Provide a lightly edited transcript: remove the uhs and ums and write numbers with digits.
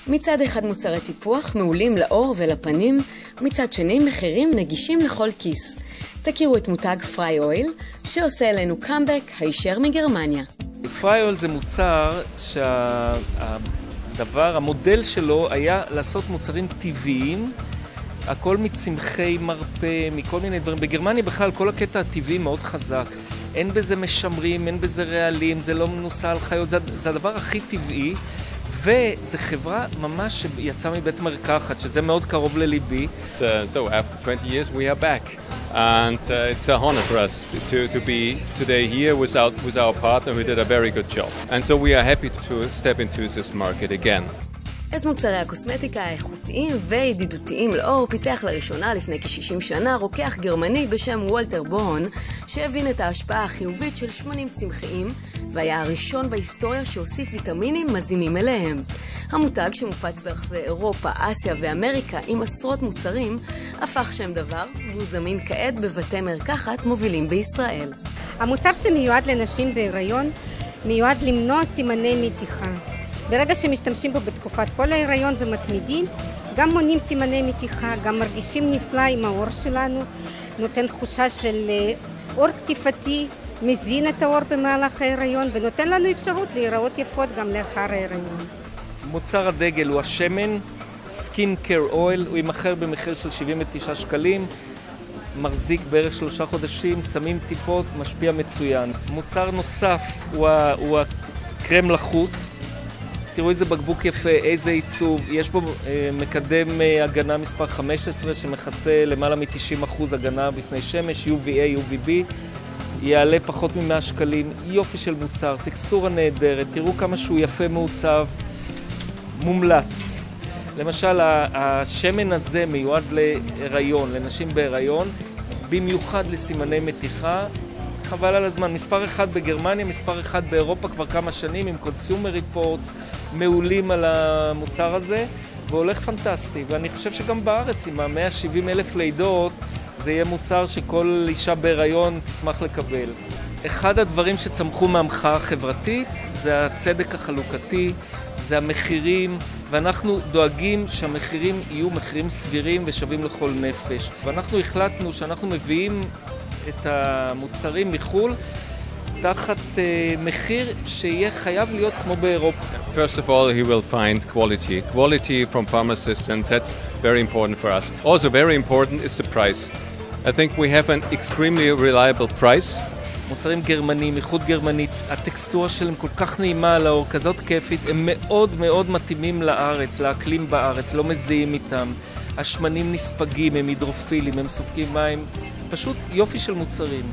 מצד אחד מוצרי טיפוח מעולים לאור ולפנים, מצד שני מחירים נגישים לכל כיס. תכירו את מותג פריי אויל, שעושה אלינו קאמבק הישר מגרמניה. פריי אויל זה מוצר המודל שלו היה לעשות מוצרים טבעיים, הכל מצמחי מרפא, מכל מיני דברים. בגרמניה בכלל כל הקטע הטבעי מאוד חזק. אין בזה משמרים, אין בזה רעלים, זה לא מנוסה על חיות, זה הדבר הכי טבעי. וזו חברה ממש שיצאה מבית מרקחת, שזה מאוד קרוב לליבי. So after 20 years we are back. And it's a honor for us to be today here with our partner who did a very good job. And so we are happy to step into this market again. את מוצרי הקוסמטיקה האיכותיים וידידותיים לאור פיתח לראשונה לפני כ-60 שנה רוקח גרמני בשם וולטר בון, שהבין את ההשפעה החיובית של שמנים צמחיים והיה הראשון בהיסטוריה שהוסיף ויטמינים מזינים אליהם. המותג שמופץ ברחבי אירופה, אסיה ואמריקה עם עשרות מוצרים הפך שם דבר והוא זמין כעת בבתי מרקחת מובילים בישראל. המוצר שמיועד לנשים בהיריון מיועד למנוע סימני מתיחה. ברגע שמשתמשים בו בתקופת כל ההיריון זה מתמידים, גם מונים סימני מתיחה, גם מרגישים נפלא עם האור שלנו, נותן תחושה של אור קטיפתי, מזין את האור במהלך ההיריון ונותן לנו אפשרות להיראות יפות גם לאחר ההיריון. מוצר הדגל הוא השמן, סקין קר אויל, הוא ימכר במחיר של 79 שקלים, מחזיק בערך 3 חודשים, שמים טיפות, משפיע מצוין. מוצר נוסף הוא הקרם לחוט, תראו איזה בקבוק יפה, איזה עיצוב, יש בו מקדם הגנה מספר 15 שמכסה למעלה מ-90% הגנה בפני שמש, UVA, UVB, יעלה פחות מ100 שקלים, יופי של מוצר, טקסטורה נהדרת, תראו כמה שהוא יפה מעוצב, מומלץ. למשל, השמן הזה מיועד להיריון, לנשים בהיריון, במיוחד לסימני מתיחה, חבל על הזמן, מספר 1 בגרמניה, מספר 1 באירופה כבר כמה שנים עם consumer reports מעולים על המוצר הזה והולך פנטסטי, ואני חושב שגם בארץ עם ה-170,000 לידות זה יהיה מוצר שכל אישה בהיריון תשמח לקבל. אחד הדברים שצמחו מהמחאה החברתית זה הצדק החלוקתי, זה המחירים, ואנחנו דואגים שהמחירים יהיו מחירים סבירים ושווים לכל נפש. ואנחנו החלטנו שאנחנו מביאים את המוצרים מחול תחת מחיר שיהיה חייב להיות כמו באירופה. First of all, he will find quality from pharmacists, and that's very important for us. Also very important is the price. I think we have an extremely reliable price. מוצרים גרמנים, איכות גרמנית, הטקסטורה שלהם כל כך נעימה על האור, כזאת כיפית, הם מאוד מאוד מתאימים לארץ, לאקלים בארץ, לא מזיעים איתם. השמנים נספגים, הם הידרופילים, הם סופגים מים, פשוט יופי של מוצרים.